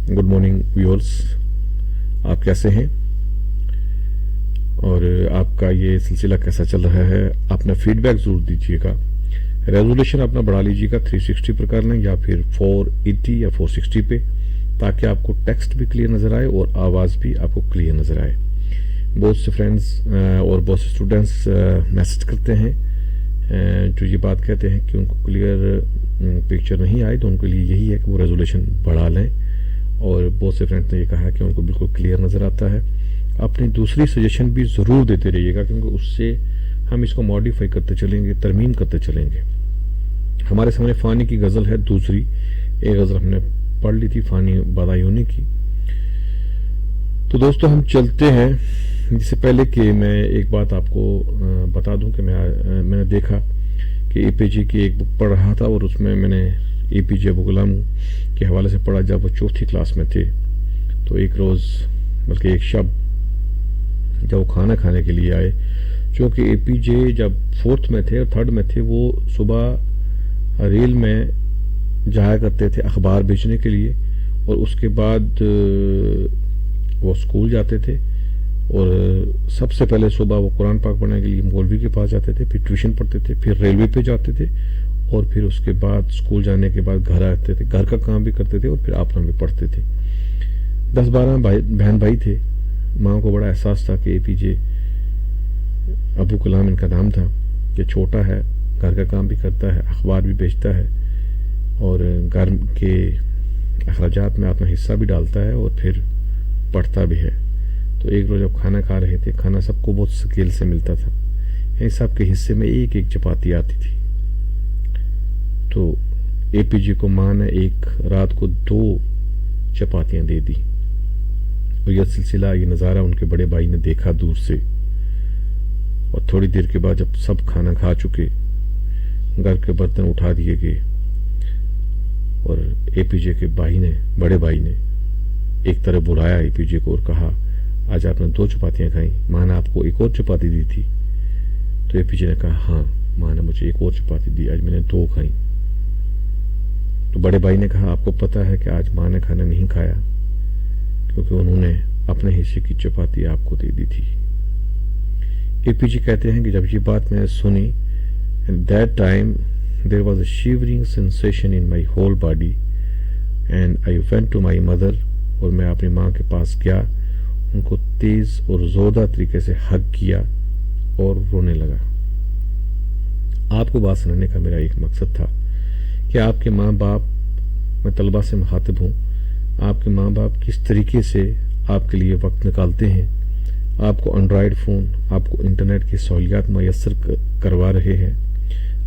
Good morning viewers, आप कैसे हैं और आपका ये सिलसिला कैसा चल रहा है? अपना फीडबैक ज़रूर दीजिएगा। रेजोल्यूशन अपना बढ़ा लीजिएगा 360 पर कर लें या फिर 480 या 460 पे, ताकि आपको टेक्स्ट भी क्लियर नज़र आए और आवाज़ भी आपको क्लियर नज़र आए। बहुत से फ्रेंड्स और बहुत से स्टूडेंट्स मैसेज करते हैं जो ये बात कहते हैं कि उनको क्लियर पिक्चर नहीं आई, तो उनके लिए यही है कि वो रेजोल्यूशन बढ़ा लें। और बहुत से फ्रेंड्स ने ये कहा है कि उनको बिल्कुल क्लियर नज़र आता है। अपनी दूसरी सजेशन भी ज़रूर देते रहिएगा, क्योंकि उससे हम इसको मॉडिफाई करते चलेंगे, तरमीम करते चलेंगे। हमारे सामने फ़ानी की गज़ल है दूसरी। एक गज़ल हमने पढ़ ली थी फ़ानी बदायूनी की। तो दोस्तों हम चलते हैं। इससे पहले कि मैं एक बात आपको बता दूं कि मैंने देखा कि एपीजे की एक बुक पढ़ रहा था और उसमें मैंने एपीजे अब्दुल कलाम के हवाले से पढ़ा। जब वो चौथी क्लास में थे तो एक रोज़, बल्कि एक शब, जब वो खाना खाने के लिए आए, क्योंकि एपीजे जब 4th में थे और 3rd में थे, वो सुबह रेल में जाया करते थे अखबार बेचने के लिए, और उसके बाद वो स्कूल जाते थे। और सबसे पहले सुबह वो कुरान पाक पढ़ने के लिए मौलवी के पास जाते थे, फिर ट्यूशन पढ़ते थे, फिर रेलवे पे जाते थे, और फिर उसके बाद स्कूल जाने के बाद घर आते थे, घर का काम भी करते थे और फिर अपना भी पढ़ते थे। 10-12 बहन भाई थे। माँ को बड़ा एहसास था कि एपीजे अब्दुल कलाम इनका नाम था, कि छोटा है, घर का काम भी करता है, अखबार भी बेचता है और घर के अखराजात में अपना हिस्सा भी डालता है और फिर पढ़ता भी है। तो एक रोज़ जब खाना खा रहे थे, खाना सबको बहुत स्केल से मिलता था, इन सब के हिस्से में एक एक चपाती आती थी। तो एपीजे को माँ ने एक रात को 2 चपातियाँ दे दी। और यह सिलसिला, ये नज़ारा उनके बड़े भाई ने देखा दूर से। और थोड़ी देर के बाद जब सब खाना खा चुके, घर के बर्तन उठा दिए गए और एपीजे के भाई ने, बड़े भाई ने एक तरह बुलाया एपीजे को और कहा, आज आपने 2 चपातियाँ खाई, माँ ने आपको एक और चपाती दी थी? तो एपीजे ने कहा, हाँ माँ ने मुझे एक और चपाती दी, आज मैंने 2 खाई। तो बड़े भाई ने कहा, आपको पता है कि आज माँ ने खाना नहीं खाया क्योंकि उन्होंने अपने हिस्से की चपाती आपको दे दी थी। एपीजे कहते हैं कि जब ये बात मैंने सुनी, at that time there was a shivering sensation in my whole body and I went to my mother, और मैं अपनी माँ के पास गया, उनको तेज और जोरदार तरीके से हग किया और रोने लगा। आपको बात सुनाने का मेरा एक मकसद था कि आपके माँ बाप, मैं तलबा से मुखातिब हूँ, आपके माँ बाप किस तरीके से आपके लिए वक्त निकालते हैं, आपको एंड्रॉयड फ़ोन, आपको इंटरनेट की सहूलियात मैसर करवा रहे हैं,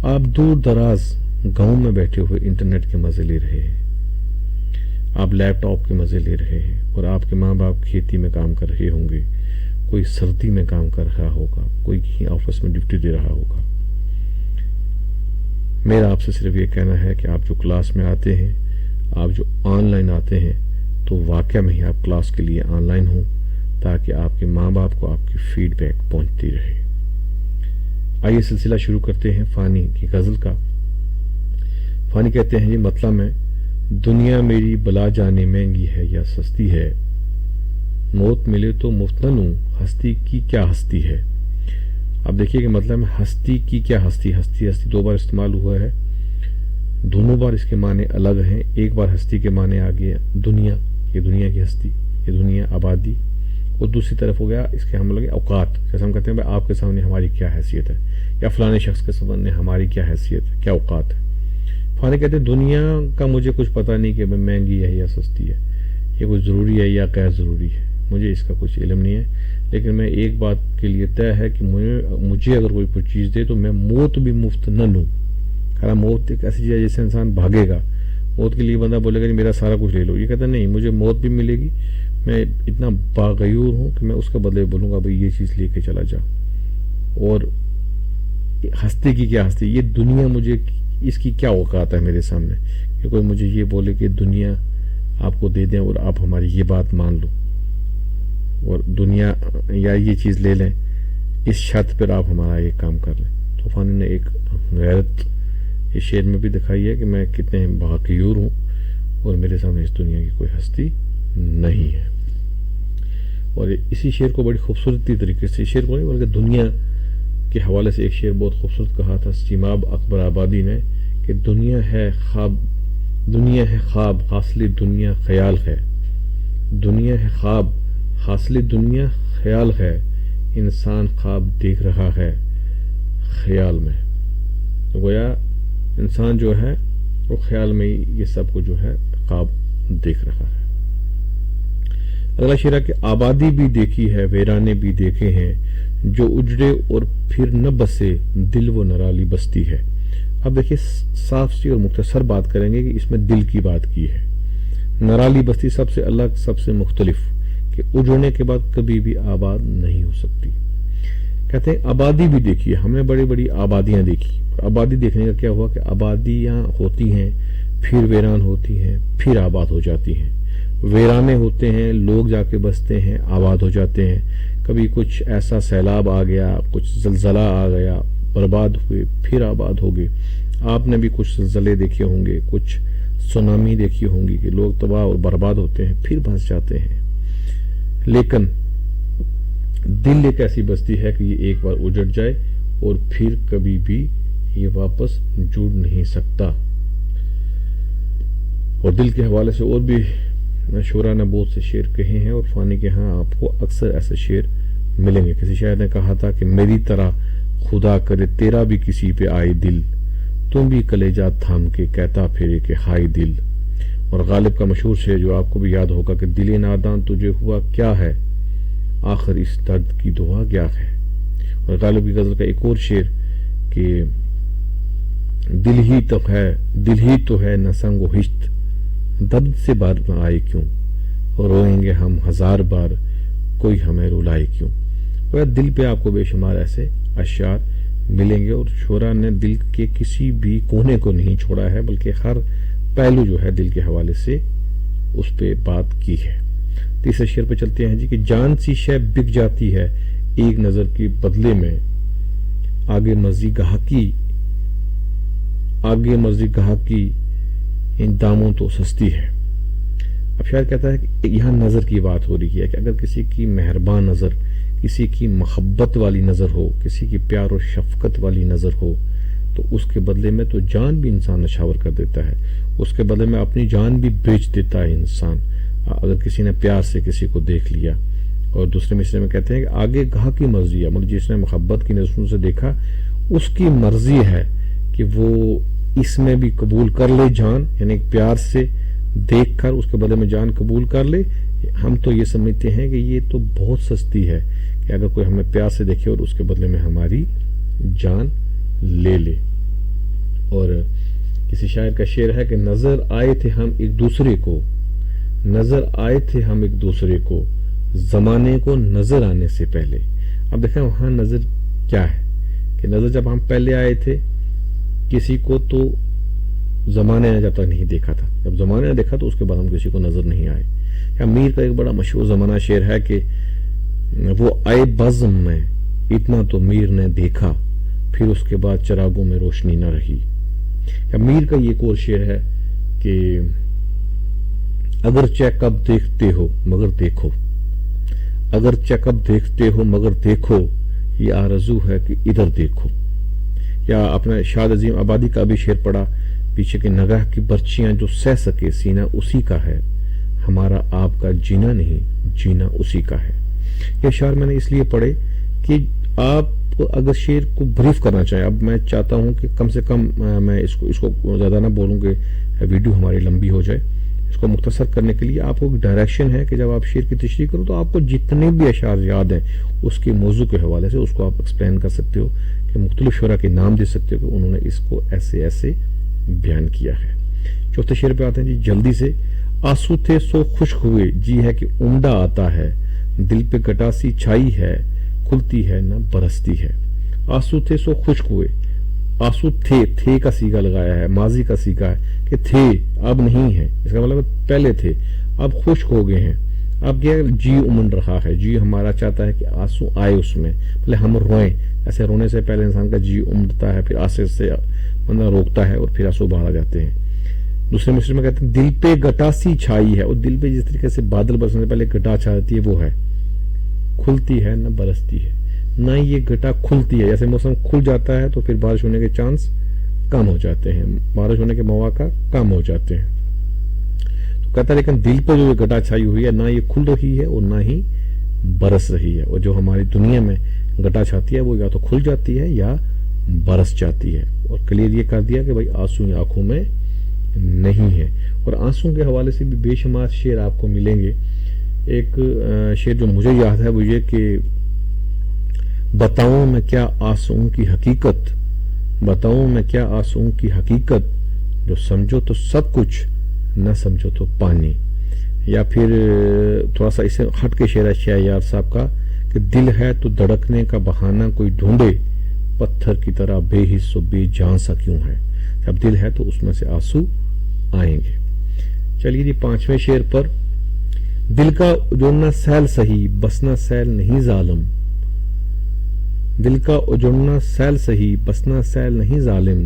आप दूर दराज गाँव में बैठे हुए इंटरनेट के मज़े ले रहे हैं, आप लैपटॉप के मज़े ले रहे हैं, और आपके माँ बाप खेती में काम कर रहे होंगे, कोई सर्दी में काम कर रहा होगा, कोई कहीं ऑफिस में ड्यूटी दे रहा होगा। मेरा आपसे सिर्फ ये कहना है कि आप जो क्लास में आते हैं, आप जो ऑनलाइन आते हैं, तो वाकई में ही आप क्लास के लिए ऑनलाइन हों, ताकि आपके माँ बाप को आपकी फीडबैक पहुंचती रहे। आइए सिलसिला शुरू करते हैं फ़ानी की गज़ल का। फ़ानी कहते हैं, ये मतलब में दुनिया मेरी बला जाने महंगी है या सस्ती है, मौत मिले तो मुफ्त न लूं, हस्ती की क्या हस्ती है। अब देखिए कि मतलब में हस्ती की क्या हस्ती, हस्ती 2 बार इस्तेमाल हुआ है, दोनों बार इसके माने अलग हैं। एक बार हस्ती के माने आ गया दुनिया, ये दुनिया की हस्ती, ये दुनिया आबादी, और दूसरी तरफ हो गया इसके हम लगे औकात। जैसे हम कहते हैं भाई आपके सामने हमारी क्या हैसियत है, या फलाने शख्स के सामने हमारी क्या हैसियत है, क्या औकात है। फ़ानी कहते हैं दुनिया का मुझे कुछ पता नहीं कि महंगी है या सस्ती है, ये कुछ ज़रूरी है या गैर ज़रूरी है, मुझे इसका कुछ इल्म नहीं है। लेकिन मैं एक बात के लिए तय है कि मुझे अगर कोई चीज़ दे तो मैं मौत भी मुफ्त न लूँ। खैर मौत एक ऐसी चीज़ है जिससे इंसान भागेगा। मौत के लिए बंदा बोलेगा जी मेरा सारा कुछ ले लो, ये कहता नहीं, मुझे मौत भी मिलेगी, मैं इतना बागयूर हूँ कि मैं उसका बदले बोलूँगा भाई ये चीज़ लेके चला जा। और हस्ती की क्या हस्ती, ये दुनिया मुझे, इसकी क्या औकात है मेरे सामने कि कोई मुझे ये बोले कि दुनिया आपको दे दें और आप हमारी ये बात मान लो, और दुनिया या ये चीज़ ले लें, इस शर्त पर आप हमारा ये काम कर लें। तो फ़ानी ने एक गैरत इस शेर में भी दिखाई है कि मैं कितने बागयूर हूँ اور میرے سامنے اس دنیا کی کوئی ہستی نہیں ہے. اور اسی شعر کو بڑی خوبصورتی طریقے سے، شعر کو نہیں بلکہ دنیا کے حوالے سے ایک شعر بہت خوبصورت کہا تھا سیماب اکبر آبادی نے کہ دنیا ہے خواب حاصل دنیا خیال ہے. دنیا ہے خواب حاصل دنیا خیال ہے، انسان خواب دیکھ رہا ہے خیال میں. تو گویا انسان جو ہے وہ خیال میں یہ سب کو جو ہے خواب دیکھ رہا ہے. اگلا شعر ہے کہ آبادی بھی دیکھی ہے ویرانے بھی دیکھے ہیں، جو اجڑے اور پھر نہ بسے دل وہ نرالی بستی ہے. اب دیکھیے صاف سی اور مختصر بات کریں گے کہ اس میں دل کی بات کی ہے. نرالی بستی سب سے الگ، سب سے مختلف، کہ اجڑنے کے بعد کبھی بھی آباد نہیں ہو سکتی. کہتے ہیں آبادی بھی دیکھی ہے، ہم نے بڑی بڑی آبادیاں دیکھی. آبادی دیکھنے کا کیا ہوا کہ آبادیاں ہوتی ہیں پھر ویران ہوتی ہیں پھر آباد ہو جاتی ہیں. ویرانے ہوتے ہیں، لوگ جا کے بستے ہیں، آباد ہو جاتے ہیں. کبھی کچھ ایسا سیلاب آ گیا، کچھ زلزلہ آ گیا، برباد ہوئے پھر آباد ہو گئے. آپ نے بھی کچھ زلزلے دیکھے ہوں گے، کچھ سونامی دیکھی ہوں گی کہ لوگ تباہ اور برباد ہوتے ہیں پھر بس جاتے ہیں. لیکن دل ایک ایسی بستی ہے کہ یہ ایک بار اجڑ جائے اور پھر کبھی بھی یہ واپس جڑ نہیں سکتا. اور دل کے حوالے سے اور بھی شعراء نے بہت سے شعر کہے ہیں، اور فانی کے ہاں آپ کو اکثر ایسے شعر ملیں گے. کسی شاعر نے کہا تھا کہ میری طرح خدا کرے تیرا بھی کسی پہ آئے دل، تم بھی کلیجہ تھام کے کہتا پھرے کہ ہائے دل. اور غالب کا مشہور شعر جو آپ کو بھی یاد ہوگا کہ دل نادان تجھے ہوا کیا ہے، آخر اس درد کی دعا کیا ہے. اور غالب کی غزل کا ایک اور شعر کہ دل ہی تو ہے نہ سنگ و ہشت، درد سے بار نہ آئے کیوں، اور روئیں گے ہم ہزار بار کوئی ہمیں رلائے کیوں. دل پہ آپ کو بے شمار ایسے اشعار ملیں گے، اور شعراء نے دل کے کسی بھی کونے کو نہیں چھوڑا ہے بلکہ ہر پہلو جو ہے دل کے حوالے سے اس پہ بات کی ہے. تیسرے شعر پہ چلتے ہیں جی کہ جان سی شے بک جاتی ہے ایک نظر کے بدلے میں، آگے مرضی گاہکی ان داموں تو سستی ہے. اب شاعر کہتا ہے کہ یہاں نظر کی بات ہو رہی ہے کہ اگر کسی کی مہربان نظر، کسی کی محبت والی نظر ہو، کسی کی پیار و شفقت والی نظر ہو تو اس کے بدلے میں تو جان بھی انسان نچھاور کر دیتا ہے، اس کے بدلے میں اپنی جان بھی بیچ دیتا ہے انسان اگر کسی نے پیار سے کسی کو دیکھ لیا. اور دوسرے مصرے میں کہتے ہیں کہ آگے گاہ کی مرضی ہے، مطلب جس نے محبت کی نظروں سے دیکھا اس کی مرضی ہے کہ وہ اس میں بھی قبول کر لے جان، یعنی پیار سے دیکھ کر اس کے بدلے میں جان قبول کر لے. ہم تو یہ سمجھتے ہیں کہ یہ تو بہت سستی ہے کہ اگر کوئی ہمیں پیار سے دیکھے اور اس کے بدلے میں ہماری جان لے لے. اور کسی شاعر کا شعر ہے کہ نظر آئے تھے ہم ایک دوسرے کو زمانے کو نظر آنے سے پہلے. اب دیکھیں وہاں نظر کیا ہے کہ نظر جب ہم پہلے آئے تھے کسی کو تو زمانے نے جب تک نہیں دیکھا تھا، جب زمانے نے دیکھا تو اس کے بعد ہم کسی کو نظر نہیں آئے. یا میر کا ایک بڑا مشہور زمانہ شعر ہے کہ وہ آئے بزم میں اتنا تو میر نے دیکھا، پھر اس کے بعد چراغوں میں روشنی نہ رہی. یا میر کا یہ ایک اور شعر ہے کہ اگر چیک اپ دیکھتے ہو مگر دیکھو یہ آرزو ہے کہ ادھر دیکھو. یا اپنا شاد عظیم آبادی کا بھی شعر پڑا پیچھے کہ نگاہ کی برچیاں جو سہ سکے سینہ اسی کا ہے، ہمارا آپ کا جینا نہیں جینا اسی کا ہے. یہ اشعار میں نے اس لیے پڑھے کہ آپ اگر شعر کو بریف کرنا چاہیں، اب میں چاہتا ہوں کہ کم سے کم میں اس کو زیادہ نہ بولوں کہ ویڈیو ہماری لمبی ہو جائے، اس کو مختصر کرنے کے لیے آپ کو ایک ڈائریکشن ہے کہ جب آپ شعر کی تشریح کرو تو آپ کو جتنے بھی اشعار یاد ہیں اس کے موضوع کے حوالے سے اس کو آپ ایکسپلین کر سکتے ہو، کہ مختلف شعراء کے نام دے سکتے ہو کہ انہوں نے اس کو ایسے ایسے بیان کیا ہے. چوتھے شعر پہ آتے ہیں جی جلدی سے. آنسو تھے سو خشک ہوئے جی ہے کہ عمدہ آتا ہے، دل پہ گٹاسی چھائی ہے کھلتی ہے نہ برستی ہے. آنسو تھے سو خشک ہوئے، آنسو تھے کا سیگا لگایا ہے، ماضی کا سیگا ہے کہ تھے اب نہیں ہے، اس کا مطلب پہلے تھے اب خشک ہو گئے ہیں. اب کیا جی امن رہا ہے، جی ہمارا چاہتا ہے کہ آنسو آئے اس میں، پہلے ہم روئیں. ایسے رونے سے پہلے انسان کا جی امڑتا ہے، پھر آنسو سے بندہ روکتا ہے اور پھر آنسو باہر آ جاتے ہیں. दूसरे मिसरे में कहते हैं दिल पे गटासी छाई है, और दिल पे जिस तरीके से बादल बरसने से पहले गटा छाती है वो है, खुलती है न बरसती है, ना ये गटा खुलती है। जैसे मौसम खुल जाता है तो फिर बारिश होने के चांस कम हो जाते हैं, बारिश होने के मौका कम हो जाते हैं। तो कहता है लेकिन दिल पे जो गटा छाई हुई है, ना ये खुल रही है और ना ही बरस रही है। और जो हमारी दुनिया में गटा छाती है वो या तो खुल जाती है या बरस जाती है। और क्लियर ये कर दिया कि भाई आंसू आंखों में नहीं है। और आंसू के हवाले से भी बेशुमार शेर आपको मिलेंगे। एक शेर जो मुझे याद है वो ये कि बताऊं मैं क्या आंसुओं की हकीकत, बताऊं मैं क्या आंसुओं की हकीकत, जो समझो तो सब कुछ, न समझो तो पानी। या फिर थोड़ा सा इससे हट के शेर है शाहयार साहब का कि दिल है तो धड़कने का बहाना कोई ढूंढे, पत्थर की तरह बेहिस्सो बेजान सा क्यों है। जब दिल है तो उसमें से आंसू आएंगे। चलिए जी 5वें शेर पर, दिल का उजड़ना सैल सही बसना सैल नहीं जालिम, दिल का उजड़ना सैल सही बसना सैल नहीं जालिम,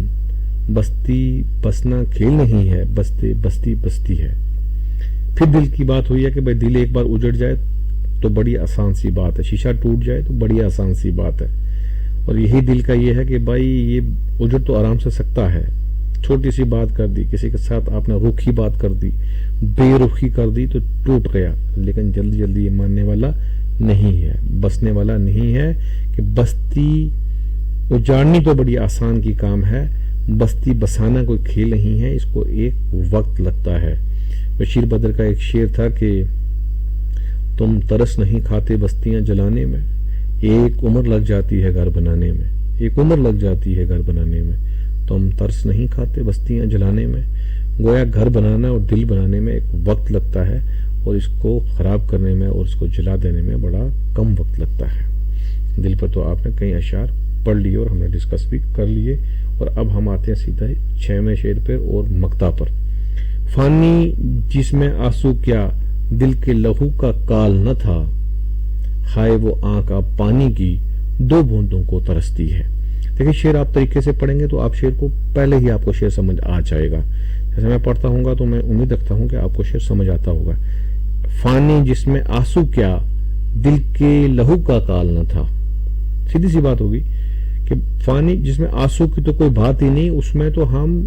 बस्ती बसना खेल नहीं है, बसते बस्ती बस्ती है। फिर दिल की बात हुई है कि भाई दिल एक बार उजड़ जाए तो बड़ी आसान सी बात है, शीशा टूट जाए तो बड़ी आसान सी बात है। और यही दिल का ये है कि भाई ये उजड़ तो आराम से सकता है, छोटी सी बात कर दी, किसी के साथ आपने रुखी बात कर दी, बेरुखी कर दी तो टूट गया, लेकिन जल्दी जल्दी ये मानने वाला नहीं है, बसने वाला नहीं है। कि बस्ती उजाड़नी तो बड़ी आसान की काम है, बस्ती बसाना कोई खेल नहीं है, इसको एक वक्त लगता है। बशीर बदर का एक शेर था कि तुम तरस नहीं खाते बस्तियां जलाने में, एक उम्र लग जाती है घर बनाने में, एक उम्र लग जाती है घर बनाने में, तुम तरस नहीं खाते बस्तियां जलाने में। गोया घर बनाना और दिल बनाने में एक वक्त लगता है, और इसको खराब करने में और इसको जला देने में बड़ा कम वक्त लगता है। दिल पर तो आपने कई अशार पढ़ लिए और हमने डिस्कस भी कर लिए। और अब हम आते हैं सीधा 6वें शेर पर और मक्ता पर। फानी जिसमें आंसू क्या दिल के लहू का काल न था, हाय वो आंख अब पानी की दो बूंदों को तरसती है। देखिए शेर आप तरीके से पढ़ेंगे तो आप शेर को पहले ही आपको शेर समझ आ जाएगा। जैसे मैं पढ़ता हूँगा तो मैं उम्मीद रखता हूँ कि आपको शेर समझ आता होगा। फानी जिसमें आंसू क्या दिल के लहू का काल न था, सीधी सी बात होगी कि फानी जिसमें आंसू की तो कोई बात ही नहीं, उसमें तो हम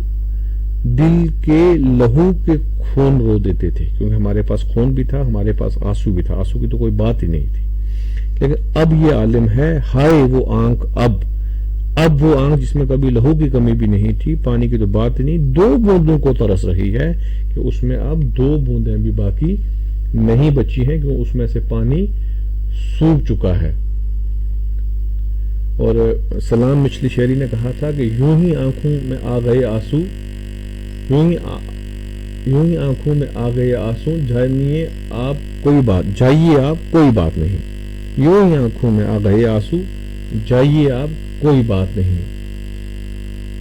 दिल के लहू के खून रो देते थे, क्योंकि हमारे पास खून भी था, हमारे पास आंसू भी था, आंसू की तो कोई बात ही नहीं थी। लेकिन अब ये आलिम है, हाय वो आंख अब वो आंख जिसमें कभी लहू की कमी भी नहीं थी, पानी की तो बात ही नहीं, दो बूंदों को तरस रही है कि उसमें अब दो बूंदें भी बाकी नहीं बची हैं, क्योंकि उसमें से पानी सूख चुका है। और सलाम मिचली शेरी ने कहा था कि यूं ही आंखों में आ गए आंसू, यूं ही आंखों में आ गए आंसू, जानिए आप कोई बात, जाइए आप कोई बात नहीं, यूं ही आंखों में आ गए आंसू, जाइए आप कोई बात नहीं।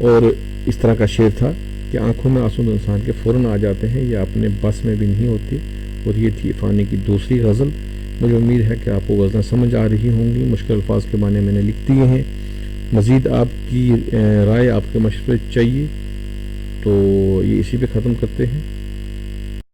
और इस तरह का शेर था कि आंखों में आंसू तो इंसान के फौरन आ जाते हैं, ये अपने बस में भी नहीं होती। और ये थी फानी की दूसरी गज़ल। मुझे उम्मीद है कि आपको गज़लें समझ आ रही होंगी, मुश्किल अल्फाज के माने मैंने लिख दिए हैं। मज़ीद आपकी राय, आपके मशवरे चाहिए तो ये इसी पे ख़त्म करते हैं।